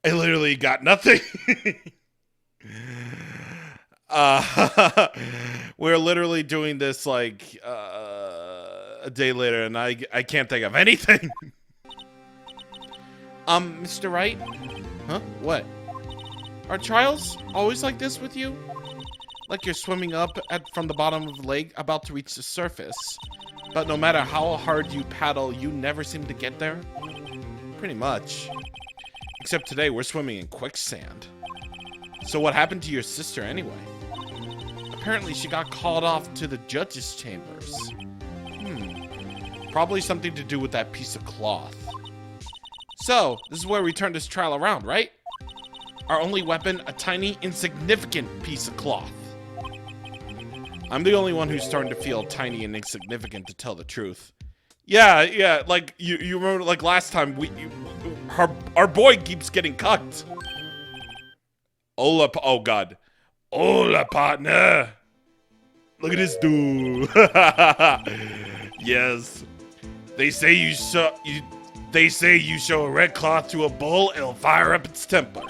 I literally got nothing. We're literally doing this like a day later, and I can't think of anything. Mr. Wright? Huh? What? Are trials always like this with you? Like you're swimming up from the bottom of the lake, about to reach the surface. But no matter how hard you paddle, you never seem to get there? Pretty much. Except today, we're swimming in quicksand. So what happened to your sister anyway? Apparently she got called off to the judge's chambers. Probably something to do with that piece of cloth. So, this is where we turn this trial around, right? Our only weapon, a tiny, insignificant piece of cloth. I'm the only one who's starting to feel tiny and insignificant, to tell the truth. Yeah, like, you remember, like, last time, our boy keeps getting cucked. Oh god. Hola, partner. Look at this dude. Yes. They say you show a red cloth to a bull, it'll fire up its temper.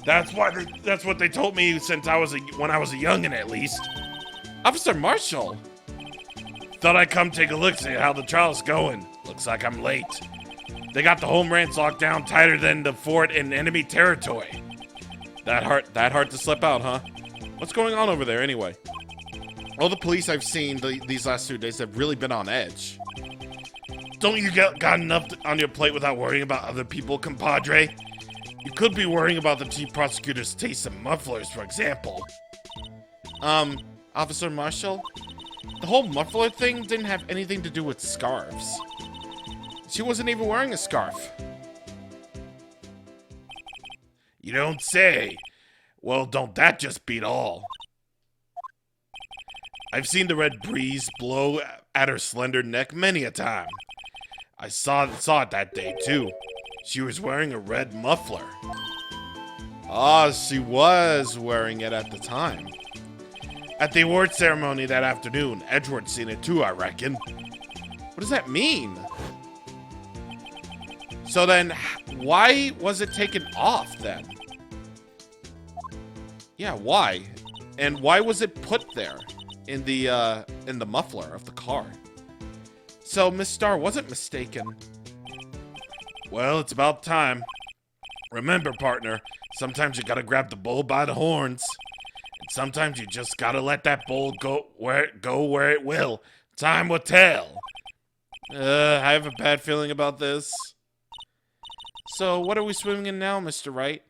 That's what they told me since when I was a youngin', at least. Officer Marshall. Thought I'd come take a look, see how the trial's going. Looks like I'm late. They got the home ranch locked down tighter than the fort in enemy territory. That hard to slip out, huh? What's going on over there anyway? All the police I've seen these last 2 days have really been on edge. Don't you got enough on your plate without worrying about other people, compadre? You could be worrying about the chief prosecutor's taste in mufflers, for example. Officer Marshall? The whole muffler thing didn't have anything to do with scarves. She wasn't even wearing a scarf. You don't say. Well, don't that just beat all? I've seen the red breeze blow at her slender neck many a time. I saw it that day, too. She was wearing a red muffler. Ah, she was wearing it at the time. At the award ceremony that afternoon, Edward seen it too, I reckon. What does that mean? So then, why was it taken off then? Yeah, why? And why was it put there in the muffler of the car? So Miss Starr wasn't mistaken. Well, it's about time. Remember, partner, sometimes you gotta grab the bull by the horns. And sometimes you just gotta let that bull go where it will. Time will tell. I have a bad feeling about this. So, what are we swimming in now, Mr. Wright?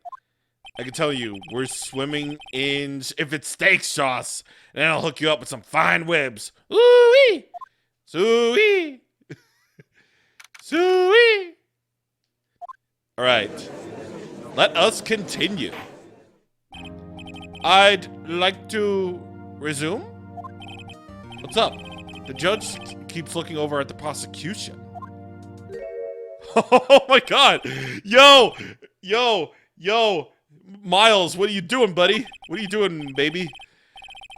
I can tell you, we're swimming in, if it's steak sauce, then I'll hook you up with some fine ribs. Ooh-wee! Soo-wee! Soo-wee! Alright. Let us continue. I'd like to resume? What's up? The judge keeps looking over at the prosecution. Oh my god! Yo! Miles, what are you doing, buddy? What are you doing, baby?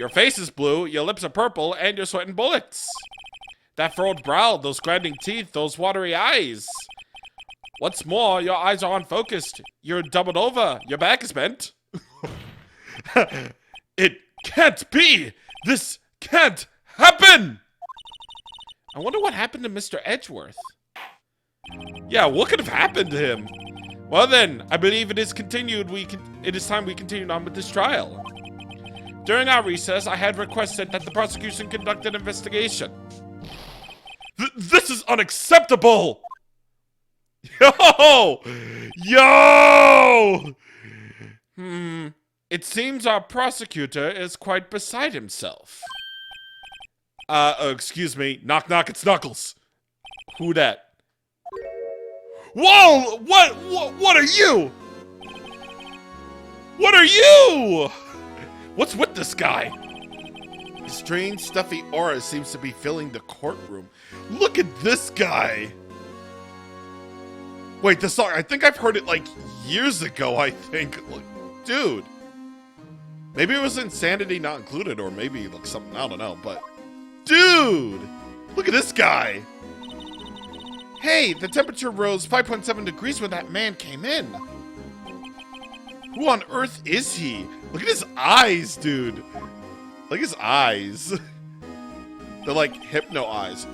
Your face is blue, your lips are purple, and you're sweating bullets. That furrowed brow, those grinding teeth, those watery eyes. What's more, your eyes are unfocused. You're doubled over. Your back is bent. It can't be! This can't happen! I wonder what happened to Mr. Edgeworth. Yeah, what could have happened to him? Well then, I believe it is continued. It is time we continued on with this trial. During our recess, I had requested that the prosecution conduct an investigation. This is unacceptable! Yo! It seems our prosecutor is quite beside himself. Excuse me. Knock, knock, it's Knuckles. Who that? Whoa! What are you? What are you? What's with this guy? A strange, stuffy aura seems to be filling the courtroom. Look at this guy. Wait, this song, I think I've heard it like years ago, I think. Look, dude. Maybe it was Insanity Not Included, or maybe like something, I don't know, but... Dude! Look at this guy! Hey, the temperature rose 5.7 degrees when that man came in. Who on earth is he? Look at his eyes, dude. Look at his eyes. They're like hypno eyes.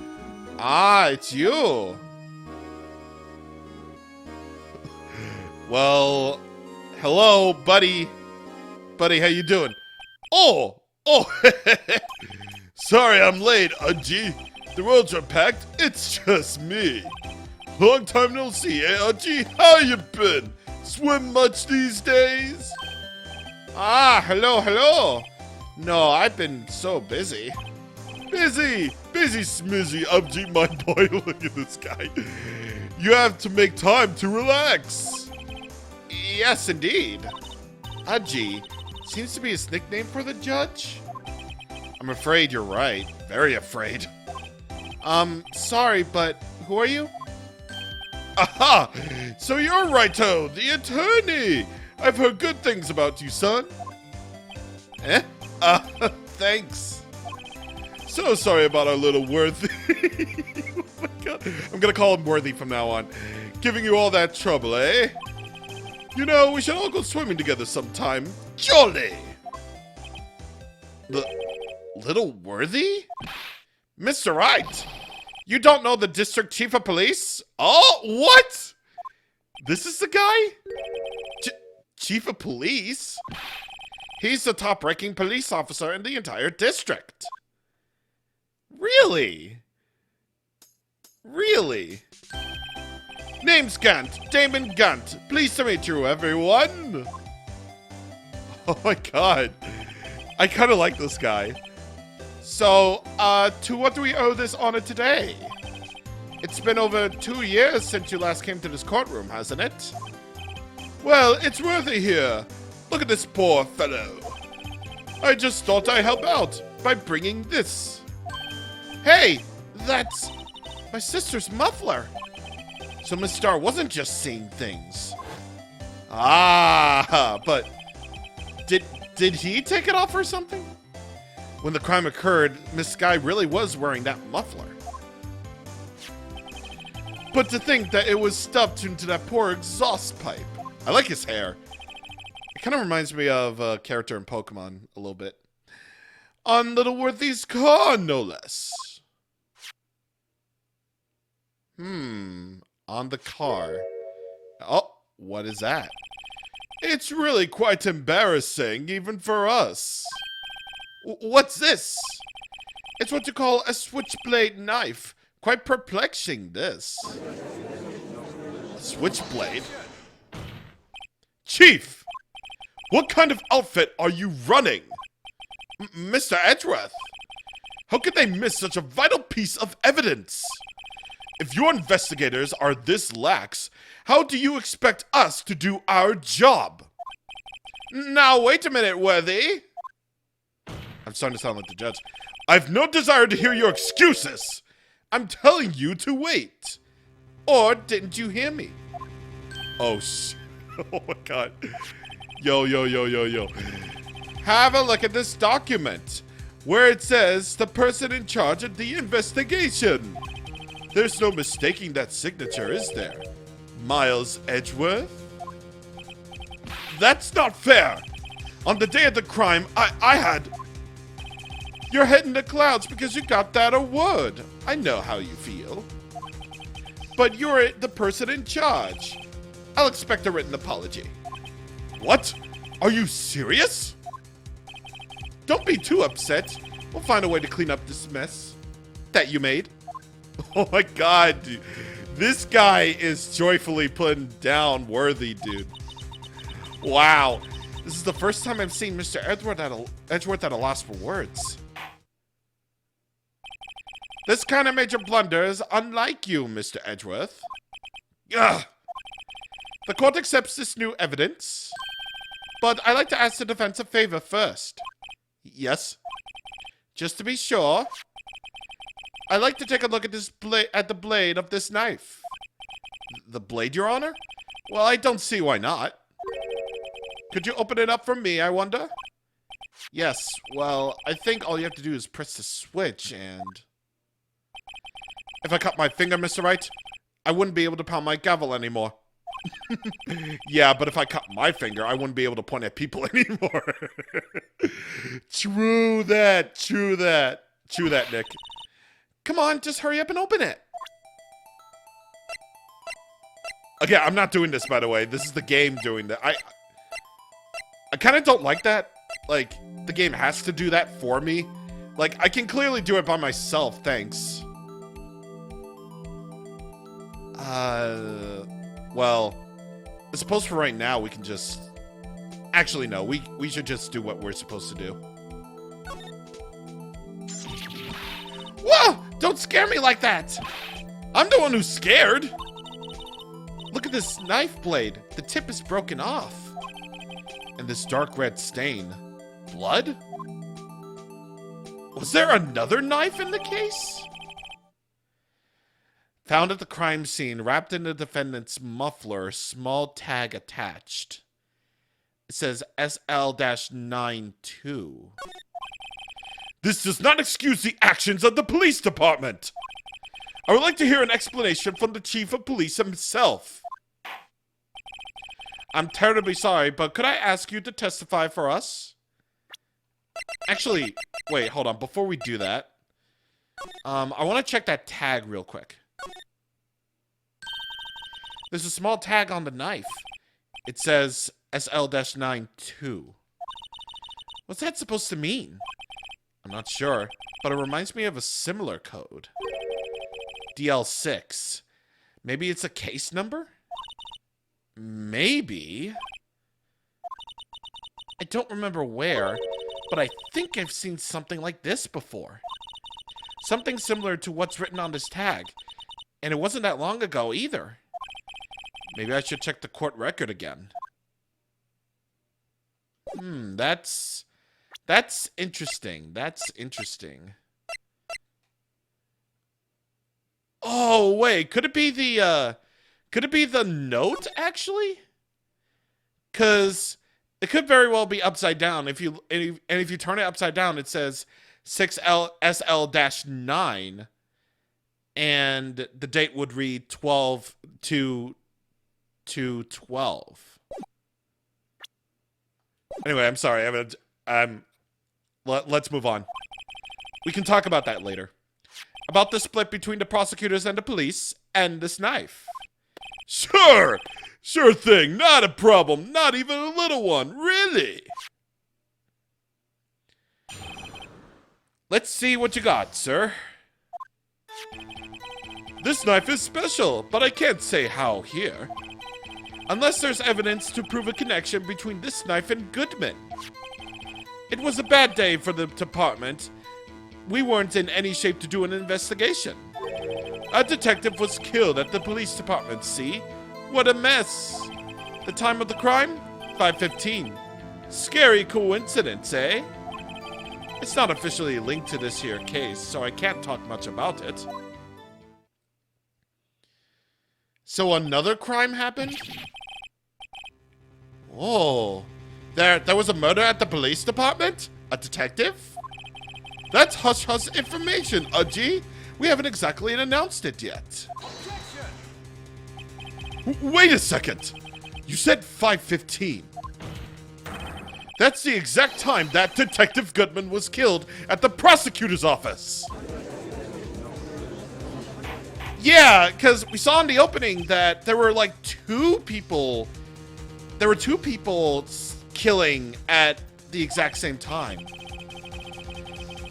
Ah, it's you. Well, hello, buddy. Buddy, how you doing? Oh. Sorry I'm late, Udgy. The roads are packed. It's just me. Long time no see, eh, Udgy? How you been? Swim much these days? Ah, hello. No, I've been so busy. Busy smizzy, Udgy, my boy. Look at this guy. You have to make time to relax. Yes, indeed. Udgy seems to be his nickname for the judge. I'm afraid you're right. Very afraid. Sorry, but who are you? Aha! So you're Wright-o, the attorney! I've heard good things about you, son. Eh? Thanks. So sorry about our little Worthy. Oh my god. I'm gonna call him Worthy from now on. Giving you all that trouble, eh? You know, we should all go swimming together sometime. Jolly! Little Worthy? Mr. Wright! You don't know the district chief of police? Oh, what? This is the guy? Chief of police? He's the top-ranking police officer in the entire district. Really? Really? Name's Gant, Damon Gant. Pleased to meet you, everyone. Oh my god. I kind of like this guy. So, to what do we owe this honor today? It's been over 2 years since you last came to this courtroom, hasn't it? Well, it's Worthy here. Look at this poor fellow. I just thought I'd help out by bringing this. Hey, that's my sister's muffler. So Miss Star wasn't just seeing things. Ah, but did he take it off or something? When the crime occurred, Miss Sky really was wearing that muffler. But to think that it was stuffed into that poor exhaust pipe. I like his hair. It kind of reminds me of a character in Pokemon a little bit. On Little Worthy's car, no less. On the car. Oh, what is that? It's really quite embarrassing, even for us. What's this? It's what you call a switchblade knife. Quite perplexing, this. A switchblade? Chief! What kind of outfit are you running? Mr. Edgeworth? How could they miss such a vital piece of evidence? If your investigators are this lax, how do you expect us to do our job? Now, wait a minute, Worthy. I'm starting to sound like the judge. I've no desire to hear your excuses. I'm telling you to wait. Or didn't you hear me? Oh, oh my god. Yo. Have a look at this document where it says the person in charge of the investigation. There's no mistaking that signature, is there? Miles Edgeworth? That's not fair. On the day of the crime, I had... You're head in the clouds because you got that award. I know how you feel. But you're the person in charge. I'll expect a written apology. What? Are you serious? Don't be too upset. We'll find a way to clean up this mess that you made. Oh my god, dude. This guy is joyfully putting down Worthy, dude. Wow. This is the first time I've seen Mr. Edgeworth at a loss for words. This kind of major blunder is unlike you, Mr. Edgeworth. Ugh. The court accepts this new evidence, but I'd like to ask the defense a favor first. Yes? Just to be sure, I'd like to take a look at this at the blade of this knife. The blade, Your Honor? Well, I don't see why not. Could you open it up for me, I wonder? Yes, well, I think all you have to do is press the switch and... If I cut my finger, Mr. Wright, I wouldn't be able to pound my gavel anymore. Yeah, but if I cut my finger, I wouldn't be able to point at people anymore. True that. True that. True that, Nick. Come on, just hurry up and open it. Okay, I'm not doing this, by the way. This is the game doing that. I kind of don't like that. Like, the game has to do that for me. Like, I can clearly do it by myself, thanks. Well, I suppose for right now we can just... Actually, no, we should just do what we're supposed to do. Whoa! Don't scare me like that! I'm the one who's scared! Look at this knife blade. The tip is broken off. And this dark red stain. Blood? Was there another knife in the case? Found at the crime scene, wrapped in the defendant's muffler, small tag attached. It says SL-92. This does not excuse the actions of the police department. I would like to hear an explanation from the chief of police himself. I'm terribly sorry, but could I ask you to testify for us? Actually, wait, hold on. Before we do that, I want to check that tag real quick. There's a small tag on the knife. It says SL-92. What's that supposed to mean? I'm not sure, but it reminds me of a similar code. DL6. Maybe it's a case number? Maybe. I don't remember where, but I think I've seen something like this before. Something similar to what's written on this tag. And it wasn't that long ago either. Maybe I should check the court record again. That's interesting. That's interesting. Oh, wait, could it be the note actually? 'Cause it could very well be upside down. If you turn it upside down, it says 6SL-9 and the date would read 12/2/12. Anyway, I'm sorry. Let's move on. We can talk about that later. About the split between the prosecutors and the police and this knife. Sure! Sure thing. Not a problem. Not even a little one. Really? Let's see what you got, sir. This knife is special, but I can't say how here. Unless there's evidence to prove a connection between this knife and Goodman. It was a bad day for the department. We weren't in any shape to do an investigation. A detective was killed at the police department, see? What a mess. The time of the crime? 5:15. Scary coincidence, eh? It's not officially linked to this here case, so I can't talk much about it. So another crime happened? Oh. There was a murder at the police department? A detective? That's hush-hush information, Udgy. We haven't exactly announced it yet. Wait a second. You said 5:15. That's the exact time that Detective Goodman was killed at the prosecutor's office. Yeah, because we saw in the opening that there were like two people. There were two people killing at the exact same time.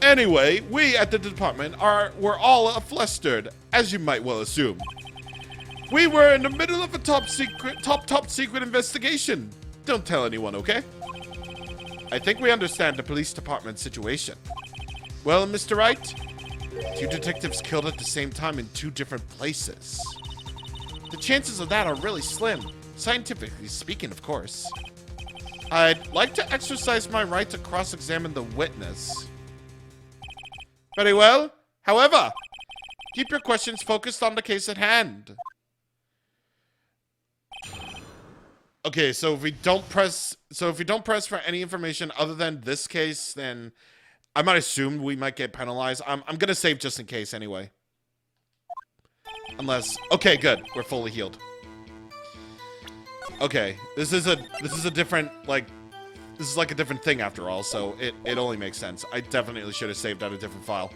Anyway, we at the department were all flustered, as you might well assume. We were in the middle of a top secret investigation. Don't tell anyone, okay? I think we understand the police department situation. Well, Mr. Wright, two detectives killed at the same time in two different places. The chances of that are really slim, scientifically speaking, of course. I'd like to exercise my right to cross-examine the witness. Very well. However, keep your questions focused on the case at hand. Okay, so if we don't press for any information other than this case, then I might assume we might get penalized. I'm gonna save just in case anyway. Unless, okay, good, we're fully healed. Okay, this is a different, like, this is like a different thing after all, so it only makes sense. I definitely should have saved out a different file.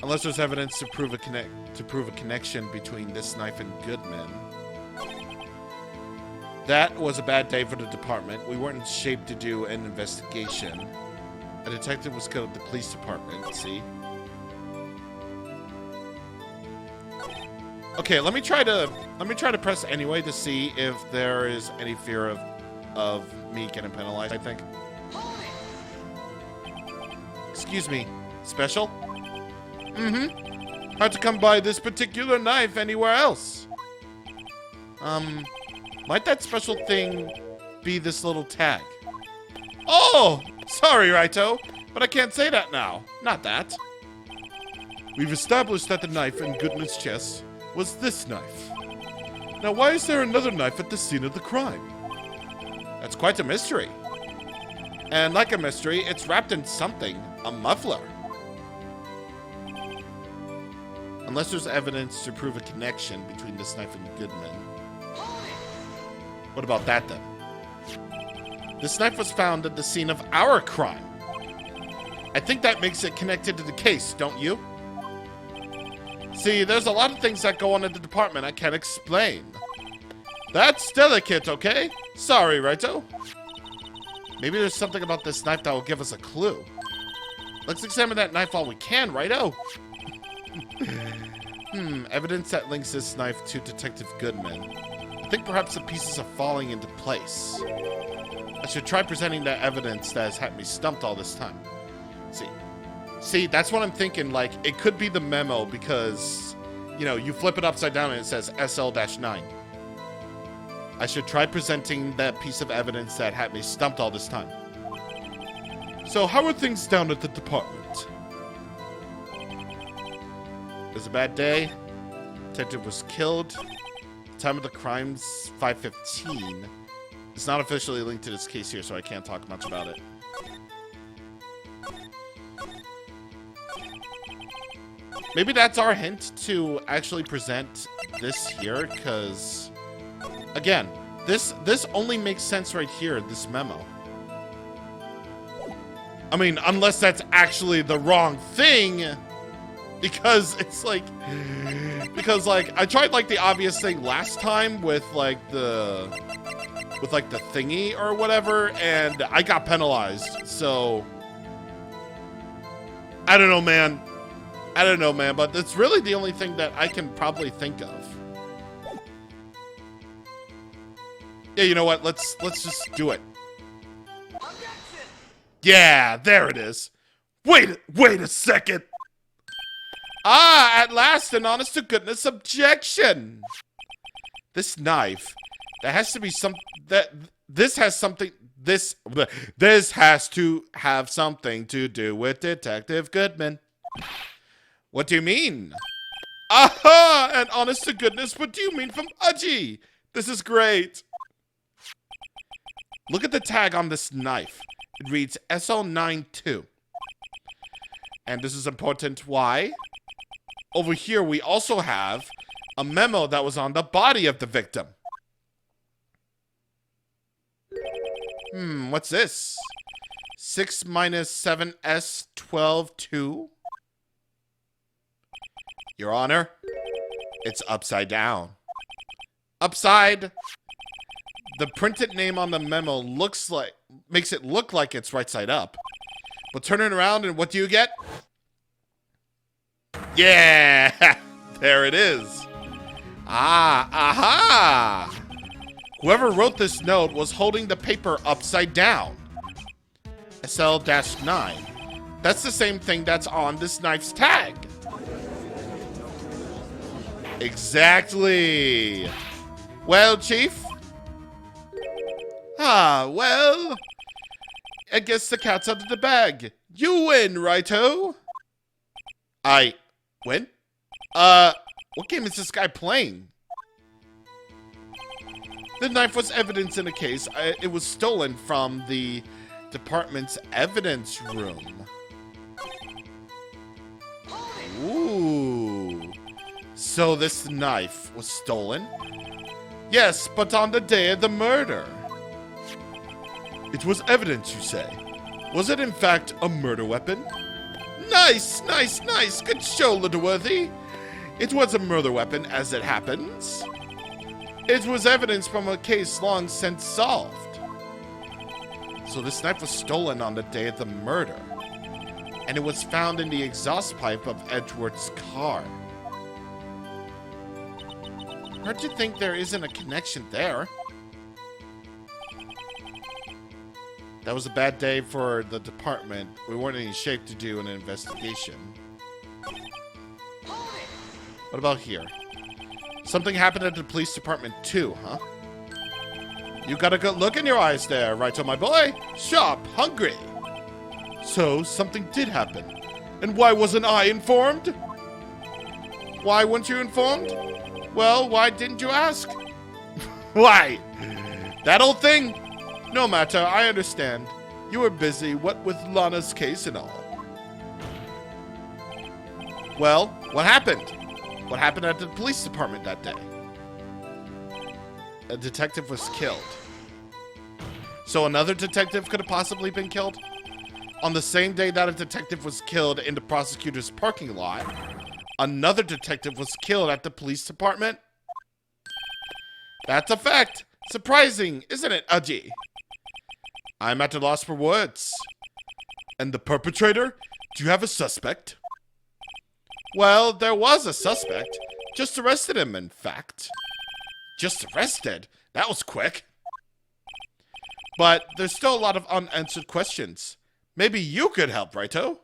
Unless there's evidence to prove a connection between this knife and Goodman. That was a bad day for the department. We weren't in shape to do an investigation. A detective was killed at the police department, see? Okay, let me try to press anyway to see if there is any fear of me getting penalized, I think. Excuse me, special? Mm-hmm. Hard to come by this particular knife anywhere else. Might that special thing be this little tag? Oh! Sorry, Raito, but I can't say that now. Not that. We've established that the knife in Goodman's chest was this knife. Now, why is there another knife at the scene of the crime? That's quite a mystery. And like a mystery, it's wrapped in something, a muffler. Unless there's evidence to prove a connection between this knife and Goodman. What about that then? This knife was found at the scene of our crime. I think that makes it connected to the case, don't you? See, there's a lot of things that go on in the department I can't explain. That's delicate, okay? Sorry, Raito. Maybe there's something about this knife that will give us a clue. Let's examine that knife while we can, Raito. Evidence that links this knife to Detective Goodman. I think perhaps the pieces are falling into place. I should try presenting that evidence that has had me stumped all this time. See, that's what I'm thinking. Like, it could be the memo because, you know, you flip it upside down and it says SL-9. I should try presenting that piece of evidence that had me stumped all this time. So, how are things down at the department? It was a bad day. Detective was killed. Time of the crime's 5:15. It's not officially linked to this case here, so I can't talk much about it. Maybe that's our hint to actually present this here, because, again, this only makes sense right here, this memo. I mean, unless that's actually the wrong thing, because it's like, I tried like the obvious thing last time with like the thingy or whatever, and I got penalized, so I don't know, man. But that's really the only thing that I can probably think of. Yeah, you know what? Let's just do it. Yeah, there it is. Wait a second. Ah, at last, an honest to goodness objection. This knife, this has to have something to do with Detective Goodman. What do you mean? Aha! And honest to goodness, what do you mean from Udgy? This is great. Look at the tag on this knife. It reads SL92. And this is important. Why? Over here, we also have a memo that was on the body of the victim. What's this? 6 minus 7S 12 2. Your Honor, it's upside down. Upside. The printed name on the memo makes it look like it's right side up. But turn it around and what do you get? Yeah! There it is. Ah, aha! Whoever wrote this note was holding the paper upside down. SL-9. That's the same thing that's on this knife's tag. Exactly. Well, Chief? Ah, well, I guess the cat's out of the bag. You win, Raito. I win? What game is this guy playing? The knife was evidence in a case. It was stolen from the department's evidence room. Ooh. So this knife was stolen? Yes, but on the day of the murder. It was evidence, you say. Was it in fact a murder weapon? Nice, nice, nice. Good show, Littleworthy. It was a murder weapon, as it happens. It was evidence from a case long since solved. So this knife was stolen on the day of the murder. And it was found in the exhaust pipe of Edgeworth's car. Hard to think there isn't a connection there. That was a bad day for the department. We weren't in shape to do an investigation. What about here? Something happened at the police department too, huh? You got a good look in your eyes there, Wright, my boy. Sharp, hungry. So, something did happen. And why wasn't I informed? Why weren't you informed? Well, why didn't you ask? Why? That old thing? No matter, I understand. You were busy, what with Lana's case and all. Well, what happened? What happened at the police department that day? A detective was killed. So another detective could have possibly been killed? On the same day that a detective was killed in the prosecutor's parking lot, another detective was killed at the police department? That's a fact. Surprising, isn't it, Aji? I'm at a loss for words. And the perpetrator? Do you have a suspect? Well, there was a suspect. Just arrested him, in fact. Just arrested? That was quick. But there's still a lot of unanswered questions. Maybe you could help, Righto?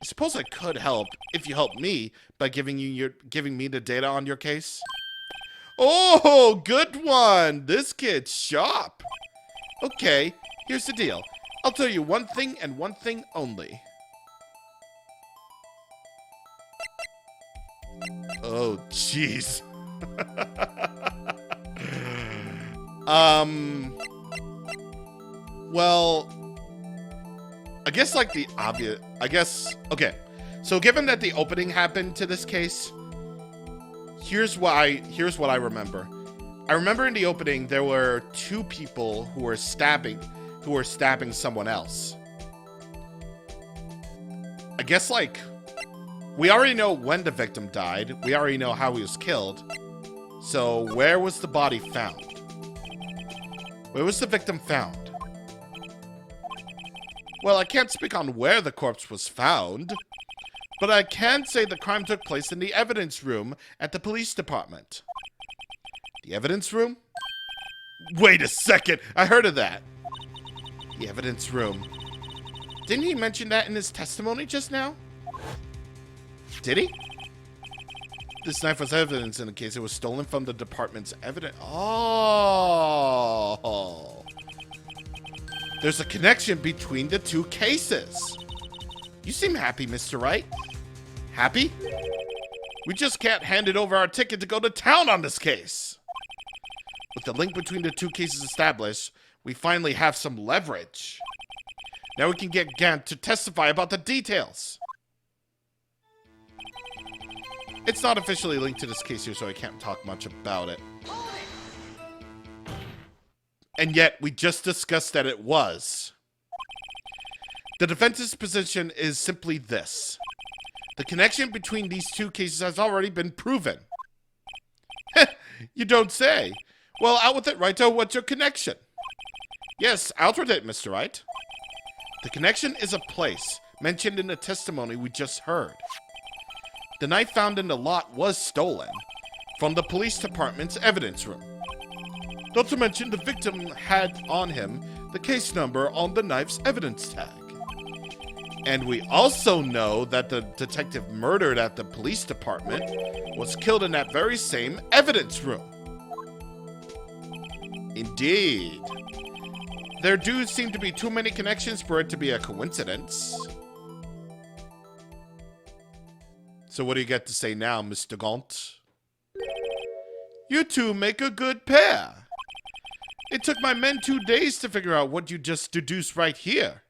I suppose I could help if you help me by giving me the data on your case. Oh, good one. This kid's sharp. Okay, here's the deal. I'll tell you one thing and one thing only. Oh, jeez. Well, I guess like the obvious, okay. So given that the opening happened to this case, here's what I remember. I remember in the opening there were two people who were stabbing someone else. I guess like we already know when the victim died. We already know how he was killed. So where was the body found? Where was the victim found? Well, I can't speak on where the corpse was found, but I can say the crime took place in the evidence room at the police department. The evidence room? Wait a second, I heard of that. The evidence room. Didn't he mention that in his testimony just now? Did he? This knife was evidence in the case. It was stolen from the department's evidence. Oh. There's a connection between the two cases. You seem happy, Mr. Wright. Happy? We just can't hand it over our ticket to go to town on this case. With the link between the two cases established, we finally have some leverage. Now we can get Gant to testify about the details. It's not officially linked to this case here, so I can't talk much about it. And yet, we just discussed that it was. The defense's position is simply this. The connection between these two cases has already been proven. You don't say. Well, out with it, Righto. What's your connection? Yes, out with it, Mr. Wright. The connection is a place mentioned in the testimony we just heard. The knife found in the lot was stolen from the police department's evidence room. Not to mention the victim had on him the case number on the knife's evidence tag. And we also know that the detective murdered at the police department was killed in that very same evidence room. Indeed. There do seem to be too many connections for it to be a coincidence. So what do you get to say now, Mr. Gaunt? You two make a good pair. It took my men 2 days to figure out what you just deduced right here.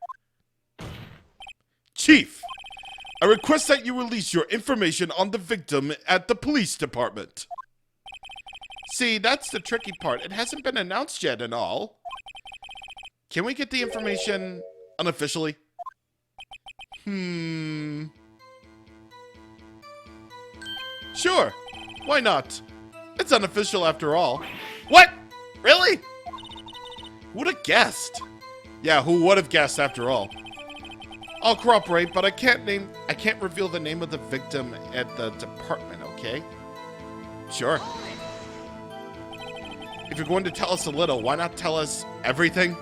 Chief, I request that you release your information on the victim at the police department. See, that's the tricky part. It hasn't been announced yet and all. Can we get the information unofficially? Sure. Why not? It's unofficial after all. What? Really? Who'd have guessed? Yeah, who would have guessed after all? I'll cooperate, but I can't reveal the name of the victim at the department, okay? Sure. If you're going to tell us a little, why not tell us everything?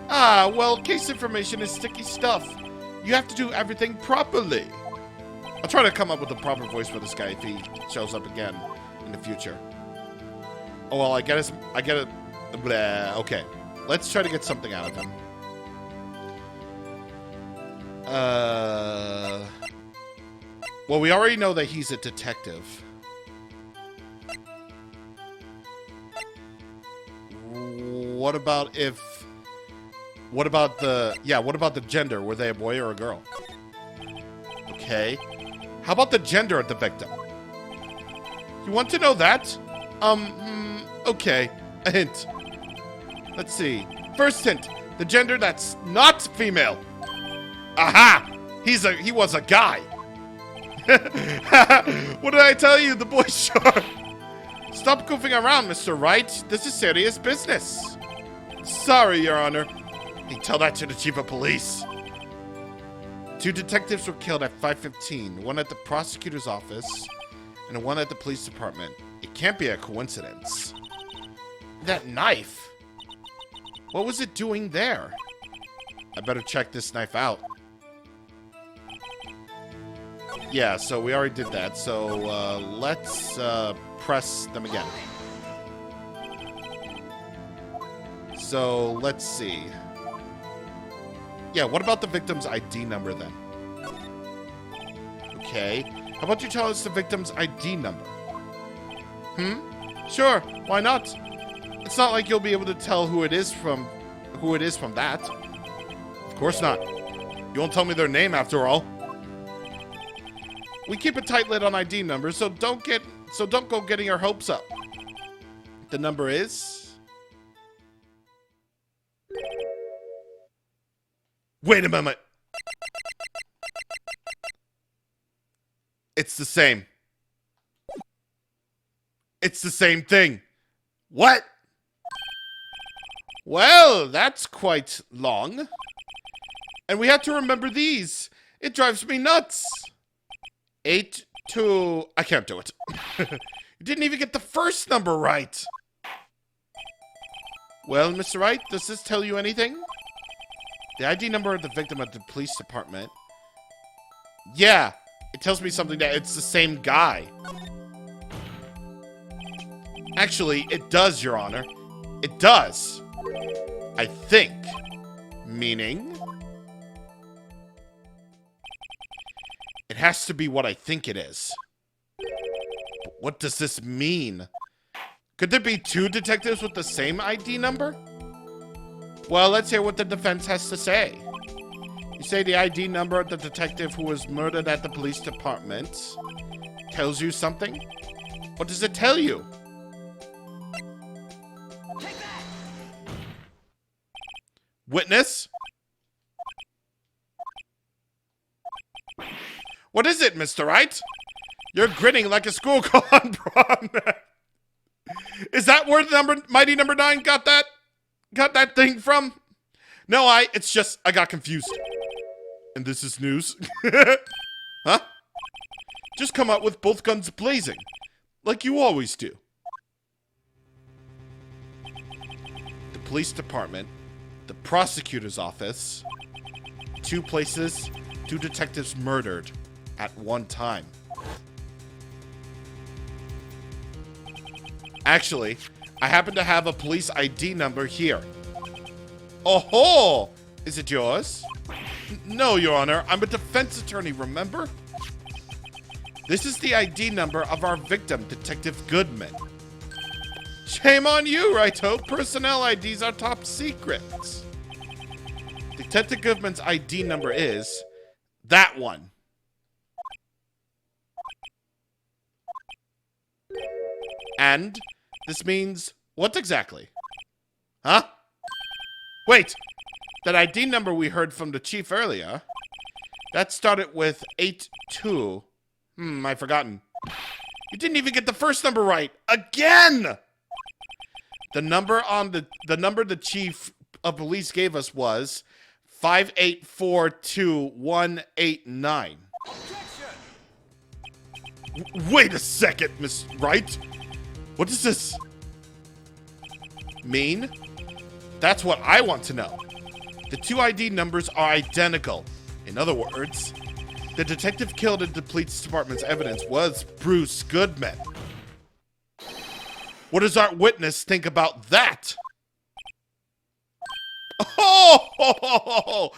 Ah, well, case information is sticky stuff. You have to do everything properly. I'll try to come up with a proper voice for this guy if he shows up again in the future. Oh, well, I get it. Blah, okay. Let's try to get something out of him. Well, we already know that he's a detective. What about the gender? Were they a boy or a girl? Okay. How about the gender of the victim? You want to know that? Okay. A hint. Let's see. First hint. The gender that's not female. Aha! He was a guy. What did I tell you? The boy's sharp. Stop goofing around, Mr. Wright. This is serious business. Sorry, Your Honor. Hey, tell that to the chief of police. 2 detectives were killed at 5:15. One at the prosecutor's office and one at the police department. It can't be a coincidence. That knife. What was it doing there? I better check this knife out. Yeah, so we already did that. So let's press them again. So let's see. Yeah, what about the victim's ID number then? Okay. How about you tell us the victim's ID number? Sure, why not? It's not like you'll be able to tell who it is from that. Of course not. You won't tell me their name after all. We keep a tight lid on ID numbers, so don't go getting your hopes up. The number is... Wait a moment. It's the same. It's the same thing. What? Well, that's quite long. And we have to remember these. It drives me nuts. 8, 2... I can't do it. You didn't even get the first number right. Well, Mr. Wright, does this tell you anything? The ID number of the victim at the police department. Yeah, it tells me something that it's the same guy. Actually, it does, Your Honor. It does. I think. Meaning? It has to be what I think it is. But what does this mean? Could there be 2 detectives with the same ID number? Well, let's hear what the defense has to say. You say the ID number of the detective who was murdered at the police department tells you something? What does it tell you? Witness? What is it, Mr. Wright? You're grinning like a schoolgirl on prom. Is that where the Mighty Number 9 got that thing from? No, it's just, I got confused. And this is news. Huh? Just come out with both guns blazing. Like you always do. The police department, the prosecutor's office, 2 places, 2 detectives murdered at one time. Actually, I happen to have a police ID number here. Oh-ho! Is it yours? No, Your Honor. I'm a defense attorney, remember? This is the ID number of our victim, Detective Goodman. Shame on you, Righto. Personnel IDs are top secrets. Detective Goodman's ID number is that one. And this means what exactly? Huh? Wait, that ID number we heard from the chief earlier, that started with 82. I've forgotten. You didn't even get the first number right. Again! The number on the number the chief of police gave us was 5842189. Wait a second, Miss Wright. What does this mean? That's what I want to know. The two ID numbers are identical. In other words, the detective killed in the police department's evidence was Bruce Goodman. What does our witness think about that? Oh,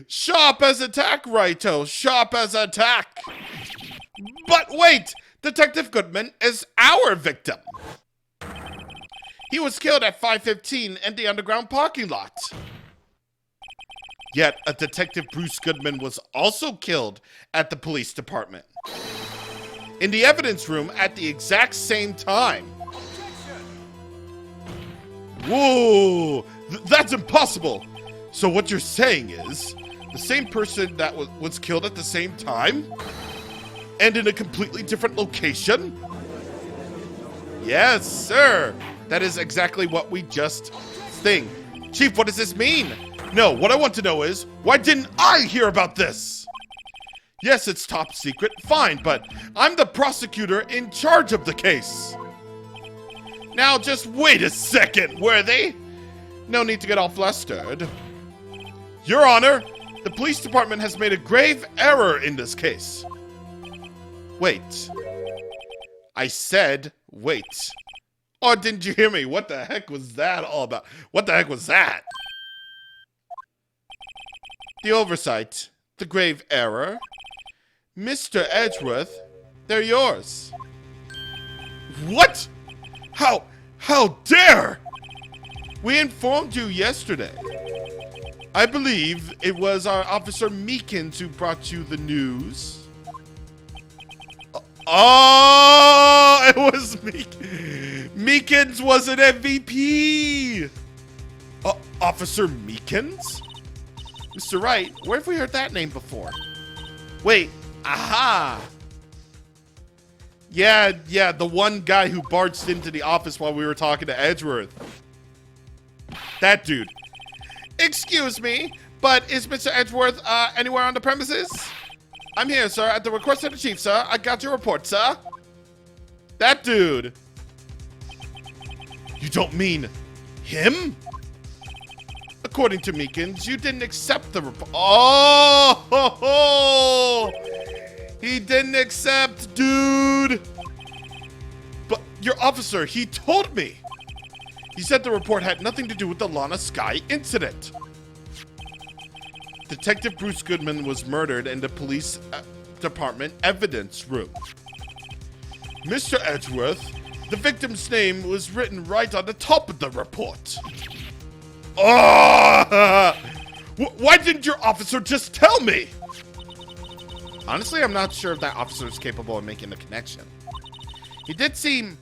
sharp as attack, Righto. Sharp as attack. But wait, Detective Goodman is our victim. He was killed at 5:15 in the underground parking lot. Yet, a Detective Bruce Goodman was also killed at the police department. In the evidence room at the exact same time. Whoa! That's impossible! So what you're saying is, the same person that was killed at the same time? And in a completely different location? Yes, sir! That is exactly what we just think. Chief, what does this mean? No, what I want to know is, why didn't I hear about this? Yes, it's top secret, fine, but I'm the prosecutor in charge of the case. Now, just wait a second, Worthy. No need to get all flustered. Your Honor, the police department has made a grave error in this case. Wait. I said wait. Oh, didn't you hear me? What the heck was that all about? What the heck was that? The oversight, the grave error. Mr. Edgeworth, they're yours. What? How dare? We informed you yesterday. I believe it was our Officer Meekins who brought you the news. Oh, it was Meekins was an MVP. Officer Meekins? Mr. Wright, where have we heard that name before? Wait, aha. Yeah, the one guy who barged into the office while we were talking to Edgeworth. That dude. Excuse me, but is Mr. Edgeworth anywhere on the premises? I'm here, sir, at the request of the chief, sir. I got your report, sir. That dude. You don't mean him? According to Meekins, you didn't accept the report. Oh, he didn't accept, dude. But your officer, he told me. He said the report had nothing to do with the Lana Sky incident. Detective Bruce Goodman was murdered in the police department evidence room. Mr. Edgeworth, the victim's name was written right on the top of the report. Oh! Why didn't your officer just tell me? Honestly, I'm not sure if that officer is capable of making the connection. He did seem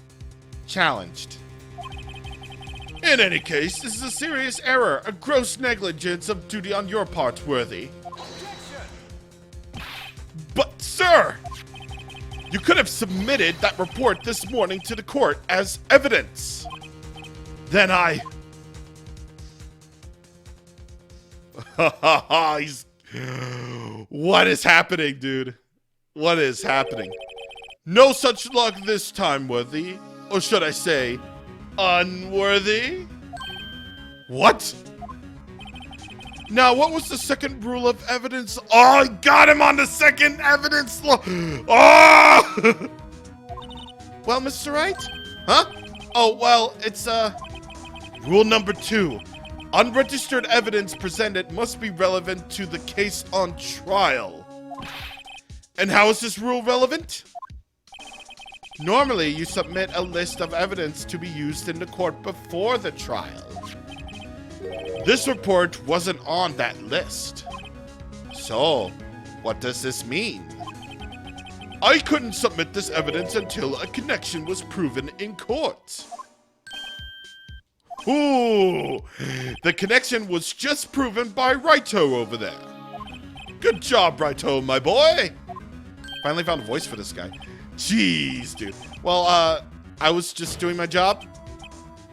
challenged. In any case, this is a serious error, a gross negligence of duty on your part, Worthy. But, sir, you could have submitted that report this morning to the court as evidence. Then What is happening, dude? What is happening? No such luck this time, Worthy. Or should I say, unworthy? What? Now, what was the second rule of evidence? Oh, I got him on the second evidence law. Oh! Well, Mr. Wright? Huh? Oh, well, it's, rule number 2. Unregistered evidence presented must be relevant to the case on trial. And how is this rule relevant? Normally, you submit a list of evidence to be used in the court before the trial. This report wasn't on that list. So, what does this mean? I couldn't submit this evidence until a connection was proven in court. Ooh, the connection was just proven by Wrighto over there. Good job, Wrighto, my boy. Finally found a voice for this guy. Jeez, dude. Well, I was just doing my job.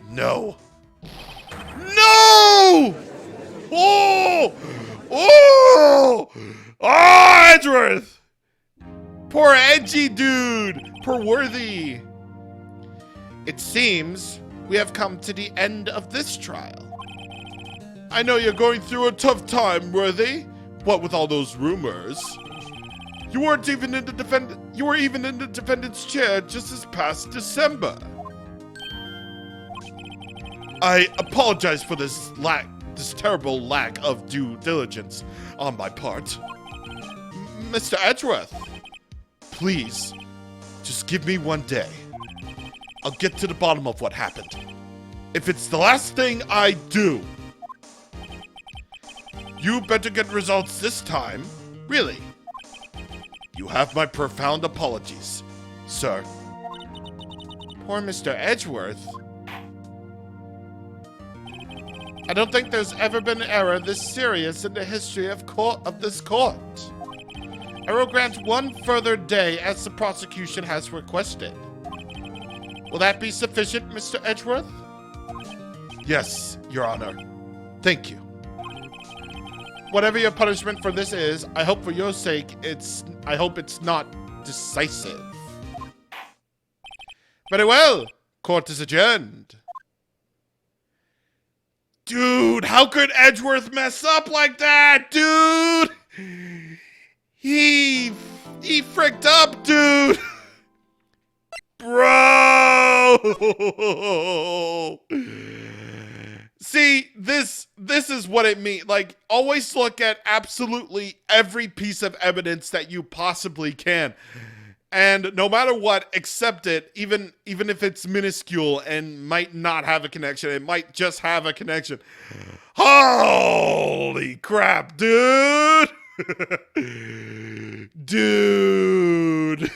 No. No! Oh! Oh! Oh, Edgeworth! Poor Edgy dude! Poor Worthy. It seems we have come to the end of this trial. I know you're going through a tough time, Worthy. What with all those rumors? You weren't even in the you were even in the defendant's chair just this past December. I apologize for this terrible lack of due diligence on my part. Mr. Edgeworth, please, just give me one day. I'll get to the bottom of what happened. If it's the last thing I do, you better get results this time. Really. You have my profound apologies, sir. Poor Mr. Edgeworth. I don't think there's ever been an error this serious in the history of this court. I will grant one further day as the prosecution has requested. Will that be sufficient, Mr. Edgeworth? Yes, Your Honor. Thank you. Whatever your punishment for this is, I hope for your sake I hope it's not decisive. Very well. Court is adjourned. Dude, how could Edgeworth mess up like that, dude? He fricked up, dude. Bro. See, this is what it means. Like, always look at absolutely every piece of evidence that you possibly can. And no matter what, accept it, even if it's minuscule and might not have a connection. It might just have a connection. Holy crap, dude! Dude!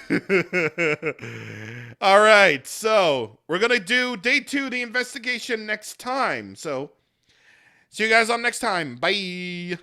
All right, so we're going to do day 2, the investigation, next time. So, see you guys on next time. Bye!